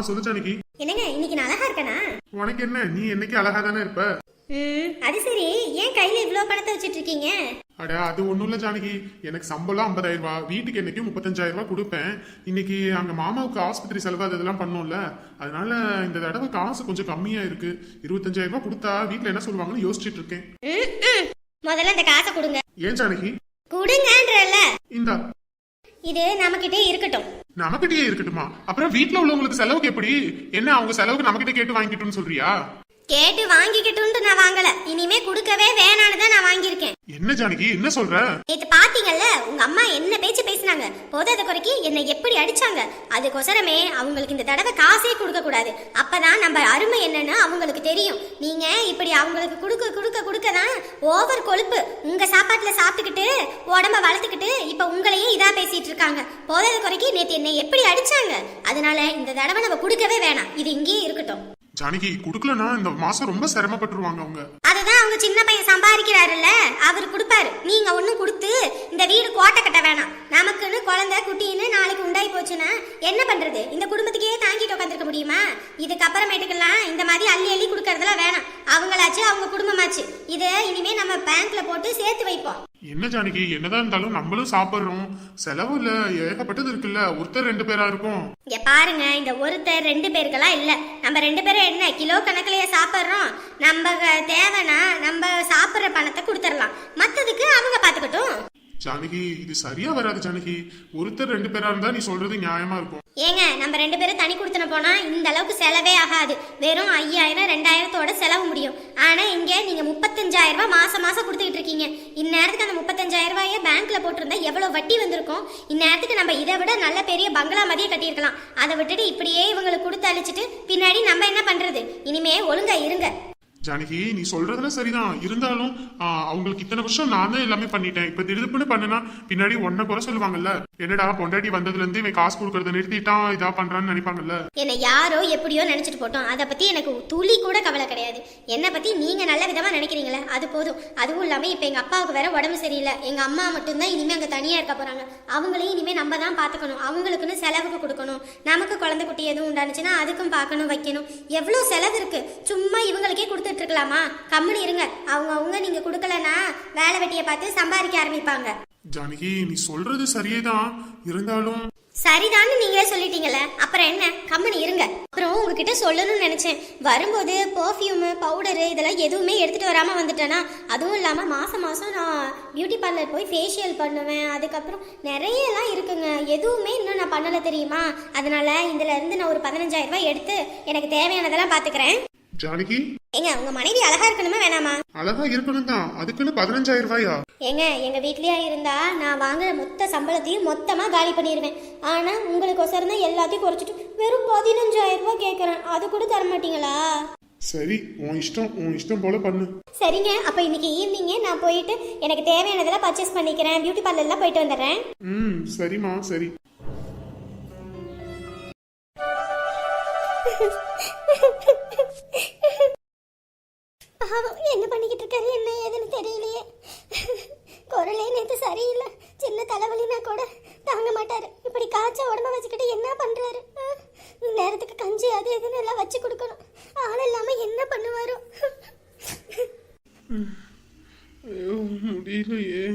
சொல்லு ஜானகி. என்னங்க இன்னைக்கு நான் அழகா இருக்கனா? உனக்கு என்ன, நீ என்னைக்கு அழகா தானே இருப்ப. அது சரி, ஏன் கையில இவ்வளவு பணத்தை வச்சிட்டு இருக்கீங்க? அட அது ஒண்ணும் இல்ல ஜானகி, எனக்கு சம்பளம் 50,000 ரூபாய், வீட்டுக்கு என்னைக்கு 35,000 ரூபாய் கொடுப்பேன். இன்னைக்கு அங்க மாமாவுக்கு ஆஸ்பத்திரி செலவு அதெல்லாம் பண்ணோம்ல, அதனால இந்த தடவை காசு கொஞ்சம் கம்மியா இருக்கு. 25,000 ரூபாய் கொடுத்தா வீட்டுல என்ன சொல்லுவாங்கன்னு யோசிச்சுட்டு இருக்கேன். முதல்ல இந்த காசை கொடுங்க. ஏன் ஜானகி? கொடுங்கன்றல. இந்தா. இது நமக்கிட்டே இருக்கட்டும். நமக்கிட்டே இருக்கட்டுமா? அப்புறம் வீட்டுல உள்ளவங்களுக்கு செலவுக்கு எப்படி? என்ன அவங்க செலவுக்கு நமக்கிட்ட கேட்டு வாங்கிக்கிட்டுன்னு சொல்றியா? கேட்டு வாங்கிக்கிட்டு நான் வாங்கல, இனிமே குடுக்கவே வேணான்னு தான் நான் வாங்கியிருக்கேன். என்ன ஜானகி என்ன சொல்ற? நேத்து பாத்தீங்கல்ல உங்க அம்மா என்ன பேச்சு பேசினாங்க, போதாத குறைக்கு என்னை எப்படி அடிச்சாங்க. அதுக்கொசரமே அவங்களுக்கு இந்த தடவை காசே கொடுக்க கூடாது, அப்பதான் நம்ம அருமை என்னன்னு அவங்களுக்கு தெரியும். நீங்க இப்படி அவங்களுக்கு குடுக்க குடுக்க குடுக்கதான் ஓவர் கொழுப்பு உங்க சாப்பாட்டுல சாப்பிட்டுக்கிட்டு உடம்ப வளர்த்துக்கிட்டு இப்ப உங்களையே இதா பேசிட்டு இருக்காங்க. போதாத குறைக்கு நேத்து என்னை எப்படி அடிச்சாங்க, அதனால இந்த தடவை நம்ம குடுக்கவே வேணாம், இது இங்கேயே இருக்கட்டும். ஜானகி குடுக்கலனா இந்த மாசம் ரொம்ப சிரமப்பட்டுருவாங்க அவங்க. அதுதான் அவங்க சின்ன பையன் சம்பாதிக்கிறாருல்ல, அவர் கொடுப்பாரு. நீங்க ஒண்ணும் கொடுத்து இந்த வீடு கோட்டை கட்ட வேணாம். நமக்குன்னு குழந்தை குட்டின்னு நாளைக்கு உண்டாய் போச்சுன்னா என்ன பண்றது? இந்த குடும்பத்துக்கே தாங்கிட்டு உட்காந்துருக்க முடியுமா? இதுக்கப்புறமேட்டுக்கெல்லாம் இந்த மாதிரி அள்ளி அள்ளி கொடுக்கறதெல்லாம் வேணாம். அவங்களாச்சு அவங்க குடும்பமாச்சு, இதை இனிமே நம்ம பேங்க்ல போட்டு சேர்த்து வைப்போம். என்ன ஜானகி, என்னதான் இருந்தாலும் நம்மளும் சாப்பிடுறோம், செலவு இல்ல ஏகப்பட்டது இருக்குல்ல, ஒருத்தர் 2 பேரா இருக்கும். இங்க பாருங்க, இந்த ஒருத்தர் 2 பேருக்கெல்லாம் இல்ல, நம்ம 2 பேரும் என்ன கிலோ கணக்குலயே சாப்பிடுறோம். நம்ம தேவைன்னா நம்ம சாப்பிடுற பணத்தை கொடுத்துடலாம், மத்ததுக்கு அவங்க பாத்துக்கட்டும். ஜானகி இது சரியா வராது ஜானகி, ஒருத்தர் 2 பேரா இருந்தா நீ சொல்றது நியாயமா இருக்கும். ஏங்க நம்ம 2 பேரும் தனி கொடுத்துன போனா இந்த அளவுக்கு செலவே ஆகாது, வெறும் 5,000 2,000தோட செலவு முடியும். ஆனா இங்க நீங்க 35,000 ரூபாய் மாசம் மாசம் கொடுத்துக்கிட்டு இருக்கீங்க. இந்நேரத்துக்கு அந்த 35,000 ரூபாயை பேங்க்ல போட்டிருந்தா எவ்வளவு வட்டி வந்திருக்கும். இந்நேரத்துக்கு நம்ம இதை விட நல்ல பெரிய பங்களா மதிய கட்டியிருக்கலாம். அதை விட்டுட்டு இப்படியே இவங்களுக்கு கொடுத்து அழிச்சிட்டு பின்னாடி நம்ம என்ன பண்றது? இனிமே ஒழுங்கா இருங்க. ஜானகி நீ சொல்றதுல சரிதான், இருந்தாலும் அவங்களுக்கு இத்தனை வருஷம் நான் தான் எல்லாமே பண்ணிட்டேன். இப்ப திடுப்புன்னு பண்ணுனா பின்னாடி ஒன்ன குறை சொல்லுவாங்கல்ல, என்னடா பொண்டாட்டி வந்ததுல இருந்து இவன் காசு கொடுக்கறத நிறுத்திட்டான் இதா பண்றான்னு நினைப்பாங்கல்ல. என்ன யாரோ எப்படியோ நினைச்சிட்டு போட்டோம், அதை பத்தி எனக்கு துளி கூட கவலை கிடையாது. என்னை பத்தி நீங்க நல்ல விதமா நினைக்கிறீங்களே அது போதும். அதுவும் இல்லாம இப்ப எங்க அப்பாவுக்கு வேற உடம்பு சரியில்லை, எங்க அம்மா மட்டும்தான் இனிமே அங்க தனியா இருக்க போறாங்க. அவங்களையும் இனிமே நம்ம தான் பாத்துக்கணும், அவங்களுக்குன்னு செலவுக்கு கொடுக்கணும். நமக்கு குழந்தை குட்டி எதுவும் உண்டானுச்சுன்னா அதுக்கும் பார்க்கணும் வைக்கணும், எவ்வளவு செலவு இருக்கு. சும்மா இவங்களுக்கே கொடுத்து இருக்கலாமா? கம்முனு இருங்க. அவங்க நீங்க கொடுக்கலனா வேலை வெட்டிய பார்த்து சம்பாதிக்க ஆரம்பிப்பாங்க. ஜானகி நீ சொல்றது சரியேதான், இருந்தாலும் சரிதான்னு நீங்களே சொல்லிட்டீங்கல்ல, அப்புறம் என்ன, கம்முனு இருங்க. அப்புறம் உங்ககிட்ட சொல்லணும்னு நினைச்சேன், வரும்போது பர்ஃப்யூம் பவுடரு இதெல்லாம் எதுவுமே எடுத்துட்டு வராம வந்துட்டேன்னா, அதுவும் இல்லாம மாசம் மாசம் நான் பியூட்டி பார்லர் போய் ஃபேஷியல் பண்ணுவேன், அதுக்கப்புறம் நிறைய எல்லாம் இருக்குங்க, எதுவுமே இன்னும் நான் பண்ணல தெரியுமா? அதனால இதுல இருந்து நான் ஒரு 15,000 ரூபாய் எடுத்து எனக்கு தேவையானதெல்லாம் பாத்துக்கிறேன். ஜானகி ஏங்க உங்க மனைவி அழகா இருக்கணுமா வேணாமா? அழகா இருக்கணும் தான், அதுக்குன்னு 15,000 ரூபாயா? ஏங்க எங்க வீட்லயா இருந்தா நான் வாங்குற மொத்த சம்பளத்தையும் மொத்தமா காலி பண்ணிடுவேன். ஆனா உங்களுக்கு ஒசரம் தான் எல்லாத்தையும் குறைச்சிட்டு வெறும் 15,000 ரூபாய் கேட்கறேன், அது கூட தர மாட்டீங்களா? சரி உன் இஷ்டம் போல பண்ணு. சரிங்க, அப்ப இன்னைக்கு ஈவினிங்கே நான் போயிட்டு எனக்கு தேவையானதெல்லாம் பர்ச்சேஸ் பண்ணிக்கிறேன், பியூட்டி பார்லர்லாம் போயிட்டு வந்துடுறேன். சரிம்மா சரி. என்ன பண்ணிக்கிட்டு இருக்காரு, என்ன ஏதுன்னு தெரியலையே. குரலே நேற்று சரியில்லை, சின்ன தலைவலினா கூட தாங்க மாட்டாரு. இப்படி காய்ச்ச உடம்ப வச்சுக்கிட்டு என்ன பண்றாரு? நேரத்துக்கு கஞ்சி அது எதுன்னு எல்லாம் வச்சு கொடுக்கணும், ஆள் இல்லாம என்ன பண்ணுவாரோ? முடியலையே.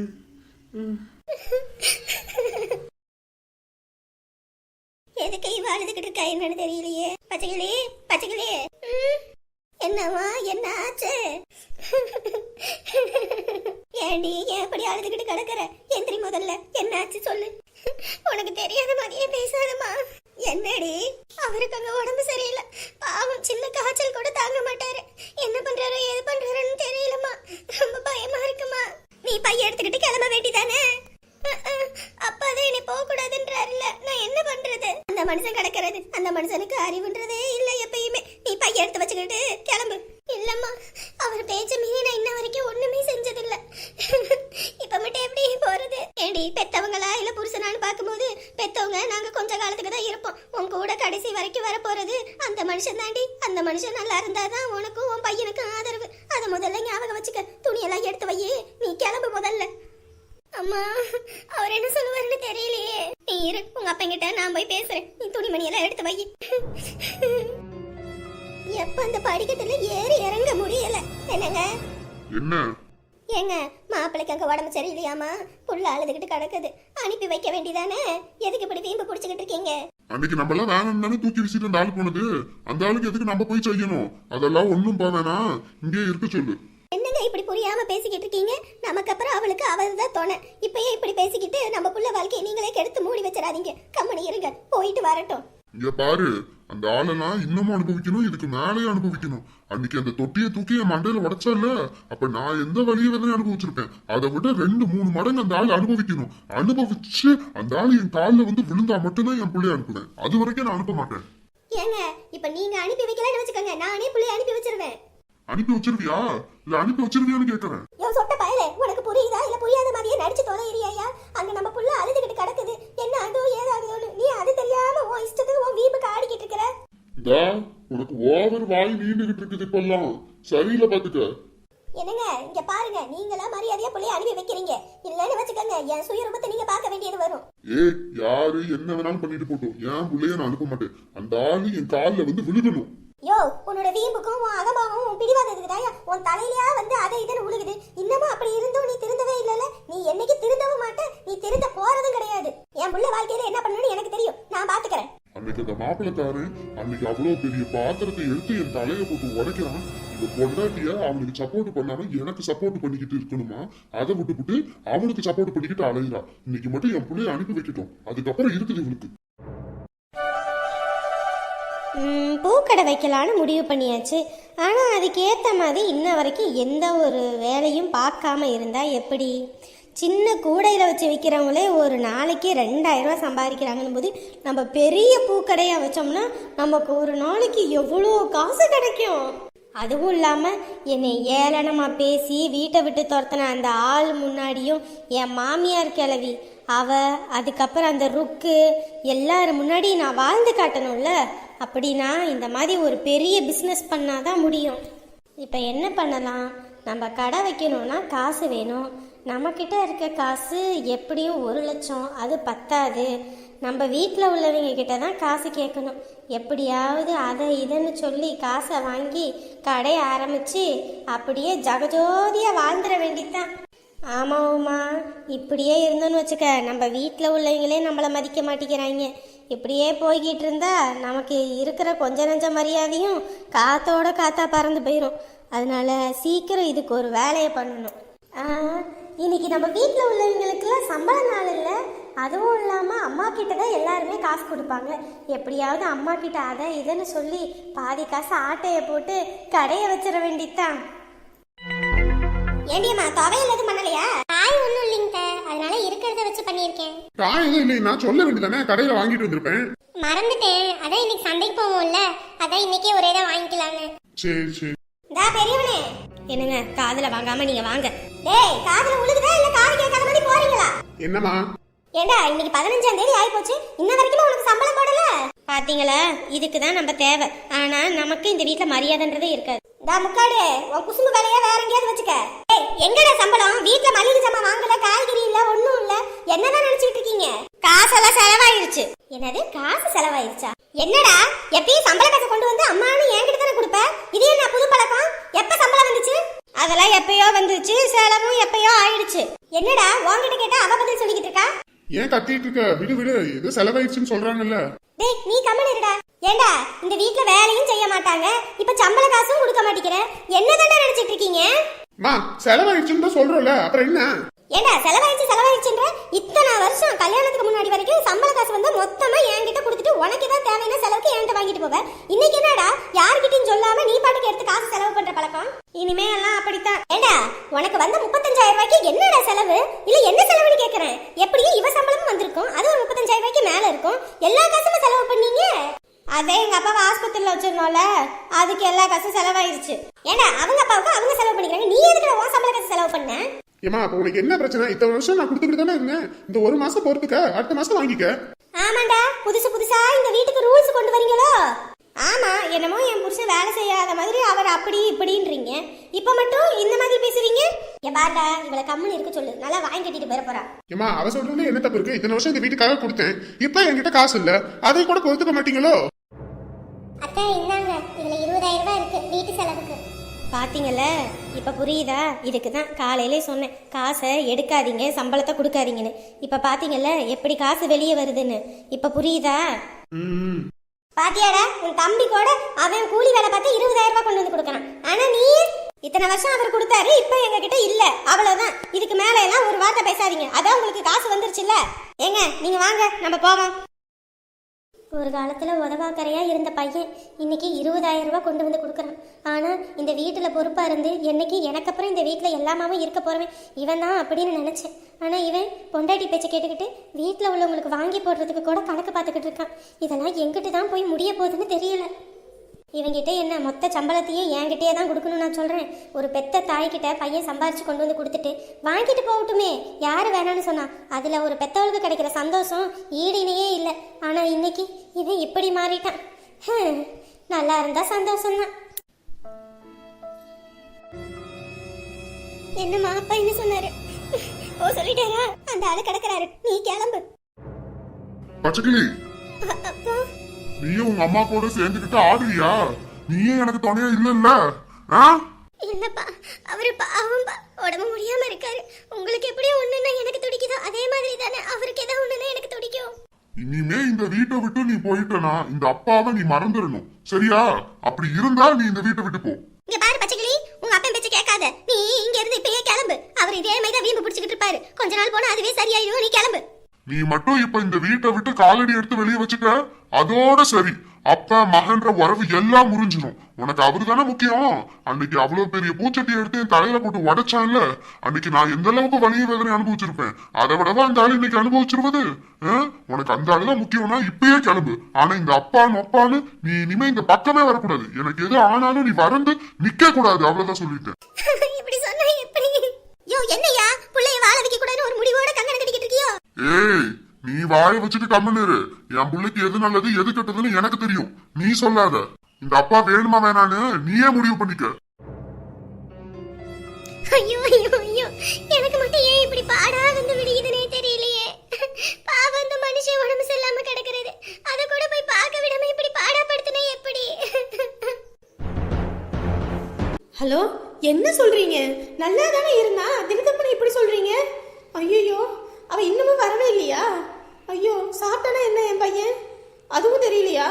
எதுக்கு இவ அழுதுகிட்டு இருக்கா என்னன்னு தெரியலையே. பச்சைகளே பச்சைகளே, என்னவா என்ன ஆச்சு? ஏண்டி ஏன் அப்படி அழுதுகிட்டு கிடக்குற? எந்திரி முதல்ல, என்ன ஆச்சு சொல்லு. உனக்கு தெரியாத மாதிரியே பேசாதமா. என்னடி அவருக்கு அங்க உடம்பு சரியில்லை, பாவம் சின்ன காய்ச்சல் கூட தாங்க மாட்டாரு. என்ன பண்றாரோ ஏது பண்றாருன்னு தெரியலமா, ரொம்ப பயமா இருக்குமா. நீ பைய எடுத்துக்கிட்டு கிளம்ப வேண்டிதானே? அப்பாதான் என்னை போக கூடாதுன்றாருல, நான் என்ன பண்றது? அந்த மனுஷன் கிடக்கிறது, அந்த மனுஷனுக்கு அறிவுன்றதே இல்ல எப்பயுமே. நீ பைய எடுத்து வச்சுக்கிட்டு கிளம்பு. இல்லம்மா, அவர் பேச்ச மீறி நான் இன்ன வரைக்கும் ஒண்ணுமே செஞ்சதில்ல. இப்ப மட்டும் எப்படி போறது? ஏண்டி பெத்தவங்களா இல்ல புருஷனான்னு பாக்கும்போது பெத்தவங்க நாங்க கொஞ்ச காலத்துக்கு தான் இருப்போம், உன் கூட கடைசி வரைக்கும் வர போறது அந்த மனுஷன் தாண்டி. அந்த மனுஷன் நல்லா இருந்தாதான் உனக்கும் உன் பையனுக்கும் ஆதரவு. அத முதல்ல ஞாபகம் வச்சுக்க. துணியெல்லாம் எடுத்து வையே, நீ கிளம்பு முதல்ல. அம்மா அவர் என்ன சொல்லுவாருன்னு தெரியலையே. நீ இரு, உங்க அப்பா கிட்ட நான் போய் பேசுறேன். நீ துணிமணியெல்லாம் எடுத்து வை. எப்ப அந்த படிக்கட்டுல ஏறி இறங்க முடியல. என்னங்க என்ன ஏங்க, மாப்பிள்ளைக்கு அங்க உடம்பு சரியில்லையாமா, புள்ள அழுதுகிட்டு கிடக்குது, அனுப்பி வைக்க வேண்டியதானே? எதுக்கு இப்படி வீம்பு பிடிச்சுக்கிட்டு இருக்கீங்க? அன்னைக்கு நம்ம எல்லாம் வேணும் தானே தூக்கி வீசிட்டு அந்த ஆள் போனது. அந்த ஆளுக்கு எதுக்கு நம்ம போய் செய்யணும்? அதெல்லாம் ஒண்ணும் பாவேனா, இங்கே இருக்க சொல்லு. என்னங்க இப்படி புரியாம பேசிக்கிட்டு இருக்கீங்க? நமக்கு அப்புறம் அவளுக்கு அவள் தான் தோணை. இப்பயே இப்படி பேசிக்கிட்டு நம்ம புள்ள வாழ்க்கையை நீங்களே கெடுத்து மூடி வச்சிடாதீங்க. கம்மனி இருங்க, போயிட்டு வரட்டும். இங்க பாரு, அந்த ஆளெல்லாம் இன்னமும் அனுபவிக்கணும், இதுக்கு மேலேயே அனுபவிக்கணும். அன்னைக்கு அந்த தொட்டியை தூக்கி என் மண்டையில உடைச்சல, அப்ப நான் எந்த வழியை வேணா அனுபவிச்சிருப்பேன். அதை விட 2-3 மடங்கு அந்த ஆள் அனுபவிக்கணும். அனுபவிச்சு அந்த ஆள் என் காலில் வந்து விழுந்தா மட்டும்தான் என் பிள்ளைய அனுப்புவேன். அது வரைக்கும் நான் அனுப்ப மாட்டேன். ஏங்க இப்ப நீங்க அனுப்பி வைக்கலன்னு வச்சுக்கோங்க, நானே புள்ளைய அனுப்பி வச்சிருவேன். அனுப்பி வச்சிருவியா இல்ல அனுப்பி வச்சிருவியான்னு கேட்கறேன். யோ சொட்ட பயலே, உனக்கு புரியுதா இல்ல புரியாத மாதிரியே நடிச்சு தொலைறியாயா? அங்க நம்ம புள்ள அழுதுகிட்டு கிடக்குது, என்ன அதோ ஏதாகுதோன்னு நீ அது தெரியாம உன் இஷ்டத்துக்கு உன் வீம்புக்கு ஆடிக்கிட்டு இருக்கிற. இந்தா உனக்கு ஓவர் வாய் நீண்டுகிட்டு இருக்குது இப்பெல்லாம், சரியில்லை பாத்துக்க. என்னங்க இங்க பாருங்க, நீங்களா மரியாதையா புள்ளைய அனுப்பி வைக்கிறீங்க. இல்லன்னு வச்சுக்கோங்க, என் சுயரூபத்தை நீங்க பார்க்க வேண்டியது வரும். யாரு என்ன வேணாலும் பண்ணிட்டு போட்டோம், என் பிள்ளைய நான் அனுப்ப மாட்டேன். அந்த ஆளு என் காலில் வந்து விழுகணும். யோ உன்னோட வீம்புக்கும் உன் அகபாவமும் உன் பிடிவாதத்துக்குதாயா உன் தலையிலயா வந்து அதை இதுன்னு உழுகுது. இன்னமும் அப்படி இருந்தும் நீ திருந்தவே இல்லல. நீ என்னைக்கு திருந்தவும் மாட்ட, நீ திருந்த போறதும் கிடையாது. என் புள்ள வாழ்க்கையில என்ன பண்ணணும்னு எனக்கு தெரியும், நான் பாத்துக்கிறேன். அன்னைக்கு அந்த மாப்பிள்ளக்காரு அன்னைக்கு அவ்வளவு பெரிய பாத்திரத்தை எடுத்து என் தலையை போட்டு உடைக்கிறான். இந்த பொண்டாட்டிய அவனுக்கு சப்போர்ட் பண்ணாம எனக்கு சப்போர்ட் பண்ணிக்கிட்டு இருக்கணுமா? அதை விட்டுவிட்டு அவனுக்கு சப்போர்ட் பண்ணிக்கிட்டு அலைகிறான். இன்னைக்கு மட்டும் என் பிள்ளைய அனுப்பி வைக்கட்டும், அதுக்கப்புறம் இருக்குது இவனுக்கு. பூக்கடை வைக்கலான்னு முடிவு பண்ணியாச்சு. ஆனால் அதுக்கு ஏற்ற மாதிரி இன்ன வரைக்கும் எந்த ஒரு வேலையும் பார்க்காம இருந்தால் எப்படி? சின்ன கூடையில் வச்சு விற்கிறவங்களே ஒரு நாளைக்கு 2000 ரூபா சம்பாதிக்கிறாங்கன்னு போது நம்ம பெரிய பூக்கடையாக வச்சோம்னா நமக்கு ஒரு நாளைக்கு எவ்வளோ காசு கிடைக்கும். அதுவும் இல்லாமல் என்னை ஏளனமாக பேசி வீட்டை விட்டு துரத்தின அந்த ஆள் முன்னாடியும் என் மாமியார் கிளவி அதுக்கப்புறம் அந்த ருக்கு எல்லாரும் முன்னாடி நான் வாழ்ந்து காட்டணும்ல. அப்படின்னா இந்த மாதிரி ஒரு பெரிய பிஸ்னஸ் பண்ணாதான் முடியும். இப்போ என்ன பண்ணலாம்? நம்ம கடை வைக்கணும்னா காசு வேணும். நம்மக்கிட்ட இருக்க காசு எப்படியும் 1 லட்சம், அது பத்தாது. நம்ம வீட்டில் உள்ளவங்க கிட்ட தான் காசு கேட்கணும். எப்படியாவது அதை இதுன்னு சொல்லி காசை வாங்கி கடையை ஆரம்பித்து அப்படியே ஜகஜோதியாக வாழ்ந்துட வேண்டியதுதான். ஆமாம்மா, இப்படியே இருந்தோன்னு வச்சுக்க, நம்ம வீட்டில் உள்ளவங்களே நம்மளை மதிக்க மாட்டேங்கிறாங்க. இப்படியே போய்கிட்டு இருந்தா நமக்கு இருக்கிற கொஞ்ச நஞ்ச மரியாதையும் காத்தோட காத்தா பறந்து போயிடும். அதனால சீக்கிரம் இதுக்கு ஒரு வேலையை பண்ணணும். இன்னைக்கு நம்ம வீட்டில் உள்ளவங்களுக்கெல்லாம் சம்பள நாள் இல்லை. அதுவும் இல்லாமல் அம்மா கிட்ட தான் எல்லாருமே காசு கொடுப்பாங்க. எப்படியாவது அம்மா கிட்ட அதை இதுன்னு சொல்லி பாதி காசு ஆட்டையை போட்டு கடையை வச்சிட வேண்டியதுதான். ஏண்டியம்மா, துவையல் எதுவும் பண்ணலையா? காய் ஒன்றும் இல்லைங்க, அதனால இருக்கிறத வச்சு பண்ணியிருக்கேன். காய் எதுவும் இல்லை, நான் சொல்ல வேண்டியதானே, கடையில வாங்கிட்டு வந்திருப்பேன். மறந்துட்டேன், அதான் இன்னைக்கு சந்தைக்கு போவோம்ல, அதான் இன்னைக்கே ஒரே தான் வாங்கிக்கலான்னு. சரி சரி. டா பெரியவனே, என்னங்க காதுல வாங்காம நீங்க வாங்க. டேய், காதுல உழுகுதா இல்ல காது கேட்காத மாதிரி போறீங்களா? என்னம்மா? ஏண்டா இன்னைக்கு 15ஆம் தேதி ஆயி போச்சு, இன்ன வரைக்கும் உனக்கு சம்பளம் போடல. பாத்தீங்களா, இதுக்கு தான் நம்ம தேவை. ஆனா நமக்கு இந்த வீட்ல மரியாதைன்றதே இருக்காது. டா முக்காடு, உன் குசும்பு வேலையா வேற எங்கேயாவது வச்சுக்க. ஏய், எங்கடா சம்பளம்? வீட்ல மளிகை ஜாமான் வாங்கல, காய்கறி இல்ல, ஒண்ணும் இல்ல. என்னதான் நினைச்சிட்டு இருக்கீங்க? காசெல்லாம் செலவாயிருச்சு. என்னது காசு செலவாயிருச்சா? என்னடா எப்பயும் சம்பள காசை கொண்டு வந்து அம்மானு என்கிட்ட தானே கொடுப்ப. இது என்ன புது பழக்கம்? எப்ப சம்பளம் வந்துச்சு? அதெல்லாம் எப்பயோ வந்துச்சு, செலவும் எப்பயோ ஆயிடுச்சு. என்னடா உன்கிட்ட கேட்டா அவ பதில் சொல்லிக்கிட்டு இருக்கா? ஏன் கத்திட்டு இருக்க? விடு விடு, ஏதோ செலவாயிடுச்சுன்னு சொல்றாங்கல்ல. டேய் நீ கம்மன் இருடா. ஏண்டா இந்த வீட்ல வேலையும் செய்ய மாட்டாங்க, இப்ப சம்பள காசும் கொடுக்க மாட்டேங்கிற. என்னதானே நினைச்சிட்டு இருக்கீங்க? மா, செலவாயிடுச்சுன்னு தான் சொல்றோம்ல, அப்புறம் என்ன? ஏண்டா செலவாயிடுச்சுன்ற இத்தனை வருஷம் கல்யாணத்துக்கு முன்னாடி வரைக்கும் சம்பள காசு வந்து மொத்தமா என்கிட்ட கொடுத்துட்டு உனக்கு ஏதாவது தேவையான செலவுக்கு என்கிட்ட வாங்கிட்டு போவ. இன்னைக்கு என்னடா யார்கிட்டயும் சொல்லாம நீ பாட்டுக்கு எடுத்து காசு செலவு பண்ற பழக்கம்? இனிமே எல்லாம் அப்படித்தான். ஏண்டா உனக்கு வந்த 35,000 ரூபாய்க்கு என்னடா செலவு? இல்ல என்ன செலவுன்னு கேக்குறேன். எப்படியும் இவ சம்பளமும் வந்திருக்கும், அது ஒரு 35,000 ரூபாய்க்கு மேல இருக்கும். எல்லா காசுமே செலவு பண்ணீங்க. அதே எங்க அப்பாவை ஆஸ்பத்திரியில வச்சிருந்தோம்ல, அதுக்கு எல்லா காசும் செலவாயிருச்சு. ஏண்டா அவங்க அப்பாவுக்கு அவங்க செலவு பண்ணிக்கிறாங்க, நீ எதுக்கு உன் சம்பள காசு செலவு பண்ண? ஏமா, அப்ப உனக்கு என்ன பிரச்சனை? இத்தனை வருஷம் நான் கொடுத்துக்கிட்டு தானே இருந்தேன். இந்த 1 மாசம் பொறுத்துக்க, அடுத்த மாசம் வாங்கிக்க. ஆமாண்டா, புதுசா இந்த வீட்டுக்கு ரூல்ஸ் கொண்டு வரீங்களோ? ஆமா, என்னமோ என் புருஷன் வேலை செய்யாத மாதிரி அவர் அப்படி இப்படின்றீங்க. இப்ப மட்டும் இந்த மாதிரி பேசுறீங்க. இங்க பாருடா, இவளை கம்முன்னு இருக்க சொல்லு, நல்லா வாங்கி கட்டிட்டு போற போறா. ஏமா அவ சொல்றதுல என்ன தப்பு இருக்கு? இத்தனை வருஷம் இந்த வீட்டுக்காக கொடுத்தேன், இப்ப என்கிட்ட காசு இல்ல, அதை கூட பொறுத்துக்க மாட்டீங்களோ? அத்தை இந்தாங்க, இதுல 20,000 ரூபாய் இருக்கு வீட்டு செலவுக்கு. பாத்தீங்கல்ல, இப்ப புரியுதா? இதுக்கு தான் காலையிலே சொன்னேன், காசை எடுக்காதீங்க, சம்பளத்தை கொடுக்காதீங்கன்னு. இப்ப பாத்தீங்கல்ல எப்படி காசு வெளியே வருதுன்னு. இப்ப புரியுதா? பாத்தியாடா, உன் தம்பி கூட அவன் கூலி வேலை பார்த்து 20,000 ரூபாய் கொண்டு வந்து கொடுக்கறான். ஆனா நீ இத்தனை வருஷம் அவர் கொடுத்தாரு, இப்ப எங்க கிட்ட இல்ல, அவ்வளவுதான். இதுக்கு மேல எல்லாம் ஒரு வார்த்தை பேசாதீங்க. அதான் உங்களுக்கு காசு வந்துருச்சுல்ல. ஏங்க நீங்க வாங்க, நம்ம போவோம். ஒரு காலத்துல உதவாக்கரையா இருந்த பையன் இன்னைக்கு 20,000 ரூபாய் கொண்டு வந்து கொடுக்குறான். ஆனா இந்த வீட்டுல பொறுப்பா இருந்து என்னைக்கு எனக்கு அப்புறம் இந்த வீட்டுல எல்லாமாவும் இருக்க போறவன் இவன் தான் அப்படின்னு நினைச்சேன். ஆனா இவன் பொண்டாட்டி பேச்சை கேட்டுக்கிட்டு வீட்டுல உள்ளவங்களுக்கு வாங்கி போடுறதுக்கு கூட கணக்கு பார்த்துக்கிட்டு இருக்கான். இதெல்லாம் எங்கிட்டு தான் போய் முடிய போகுதுன்னு தெரியல. இவங்கிட்ட என்ன மொத்த சம்பளத்தையே என்கிட்டயே தான் கொடுக்கணும் நான் சொல்றேன். ஒரு பெத்த தாய்கிட்ட பையன் சம்பாரிச்சு கொண்டு வந்து கொடுத்துட்டு வாங்கிட்டு போகட்டுமே, யாரு வேணான்னு சொன்னா? அதுல ஒரு பெத்தவளுக்கு கிடைக்கிற சந்தோஷம் ஈடினையே இல்லை. ஆனா இன்னைக்கு இவன் இப்படி மாறிட்டான். நல்லா இருந்தா சந்தோஷம்தான். என்னம்மா அப்பா என்ன சொன்னாரு? ஓ சொல்லிட்டாரா? அந்த ஆளு கிடக்குறாரு, நீ கிளம்பு. பச்சைக்கிளி, அப்பா நீயும் உங்க அம்மா கூட சேர்ந்துக்கிட்டு ஆடுறியா? நீயே எனக்கு துணையா இல்லல்ல? இல்லப்பா, அவரு பாவம்பா, உடம்பு முடியாம இருக்காரு. உங்களுக்கு எப்படி ஒண்ணுன்னா எனக்கு துடிக்குதோ அதே மாதிரி தானே அவருக்கு ஏதாவது ஒண்ணுன்னா எனக்கு துடிக்கும். இனிமே இந்த வீட்டை விட்டு நீ போயிட்டனா இந்த அப்பாவை நீ மறந்துடணும், சரியா? அப்படி இருந்தா நீ இந்த வீட்டை விட்டு போ. இங்க பாரு பச்சைக்கிளி, உங்க அப்பன் பேச்ச கேட்காத. நீ இங்க இருந்து இப்பயே கிளம்பு. அவர் இதே மாதிரி தான் வீம்பு பிடிச்சிக்கிட்டு இருப்பாரு. கொஞ்ச நாள் போனா அதுவே சரியாயிடும். நீ கிளம்பு. நீ மட்டும் இப்ப இந்த வீட்டை விட்டு காலடி எடுத்து வெளியே வச்சுக்க, அதோட சரி. அப்ப மகன்ற உறவு எல்லாம் முறிஞ்சிடும். உனக்கு அவரு தானே முக்கியம். அன்னைக்கு அவ்வளவு பெரிய பூச்சட்டி எடுத்து என் தலையில போட்டு உடைச்சான்ல, அன்னைக்கு நான் எந்த அளவுக்கு வலிய வேதனை அனுபவிச்சிருப்பேன், அதை விடவா அந்த ஆளு இன்னைக்கு அனுபவிச்சிருவது? உனக்கு அந்த ஆளுதான் முக்கியம்னா இப்பயே கிளம்பு. ஆனா இந்த அப்பான்னு நீ இனிமே இந்த பக்கமே வரக்கூடாது. எனக்கு எது ஆனாலும் நீ வறந்து நிக்க கூடாது, அவ்வளவுதான் சொல்லிட்டேன். இப்படி சொன்னா எப்படி? யோ என்னையா புள்ளைய வாழ வைக்க கூடாதுன்னு ஒரு முடிவோட கங்கணம் கட்டிக்கிட்டு இருக்கியோ? ஏய், நீ வாயை வச்சுட்டு கம்முன்னு இரு. என் பிள்ளைக்கு எது நல்லது எது கெட்டதுன்னு எனக்கு தெரியும், நீ சொல்லாத. இந்த அப்பா வேணுமா வேணான்னு நீயே முடிவு பண்ணிக்க. ஐயோ ஐயோ ஐயோ, எனக்கு மட்டும் ஏன் இப்படி பாடா வந்து விடுகிறதுனே தெரியலையே. பாவம், இந்த மனுஷன் உடம்பு சரியில்லாம கிடக்குறது, அத கூட போய் பார்க்க விடாம இப்படி பாடாப்படுத்தினா எப்படி? ஹலோ, என்ன சொல்றீங்க? நல்லா தானே இருந்தா, திடீர்னு இப்படி சொல்றீங்க? ஐயோ, அவ இன்னமும் வரவே இல்லையா? ஐயோ, சாப்பிட்டானா என்ன என் பையன்? அதுவும் தெரியலையா?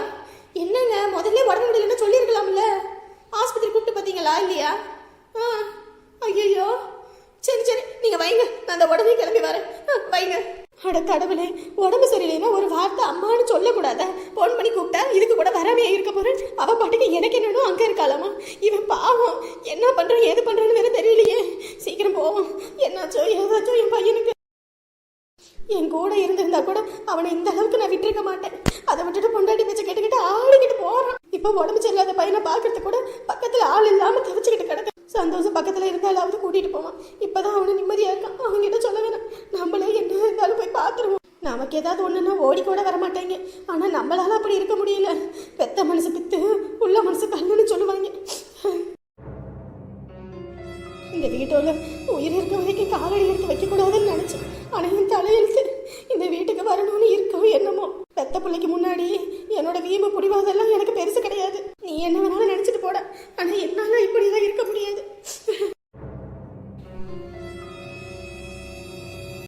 என்னங்க, முதல்ல உடம்பு முடியலன்னு சொல்லியிருக்கலாம்ல. ஆஸ்பத்திரி கூப்பிட்டு பார்த்தீங்களா இல்லையா? ஐயோ, சரி சரி, நீங்க வைங்க, நான் அந்த உடனே கிளம்பி வரேன். வைங்க. அட கடவுளே, உடம்பு சரியில்லைன்னா ஒரு வார்த்தை அம்மான்னு சொல்லக்கூடாதா? போன் பண்ணி கூப்பிட்டா இதுக்கு கூட வராமையா இருக்க போறேன். அவ பாட்டுக்கு எனக்கு என்னன்னு அங்க இருக்காளாமா. இவன் பாவம், என்ன பண்றான் ஏது பண்றான்னு வேற தெரியலையே. சீக்கிரம் போவோம். என்னாச்சோ ஏதாச்சோ என் பையனுக்கு. என் கூட இருந்திருந்தா கூட அவனை இந்த அளவுக்கு நான் விட்டுருக்க மாட்டேன். அதை விட்டுட்டு பொண்டாட்டி பேச்ச கேட்டுக்கிட்டு ஆளுகிட்டு போறான். இப்ப உடம்பு சரியில்லாத பையனை பாக்குறது கூட பக்கத்துல ஆள் இல்லாம தவிச்சுக்கிட்டு கிடக்க. சந்தோஷம் பக்கத்துல இருந்தாலாவது கூட்டிட்டு போவான். இப்பதான் அவனு நிம்மதியா இருக்கான். அவங்க கிட்ட சொல்ல வேணாம், நம்மளே என்ன இருந்தாலும் போய் பாத்துருவோம். நமக்கு ஏதாவது ஒண்ணுன்னா ஓடி கூட வர மாட்டாங்க. ஆனா நம்மளால அப்படி இருக்க முடியல. பெத்த மனசு பித்து, உள்ள மனசு கல்லுன்னு சொல்லுவாங்க. இந்த வீட்டோட உயிர் இருக்க வரைக்கும் காலடி எடுத்து வைக்க கூடாதுன்னு நினைச்சேன். ஆனா என் தலையெழுத்து இந்த வீட்டுக்கு வரணும்னு இருக்கவும் என்னமோ. பெத்த பிள்ளைக்கு முன்னாடி என்னோட வீம்பு புடிவாதெல்லாம் எனக்கு பெருசா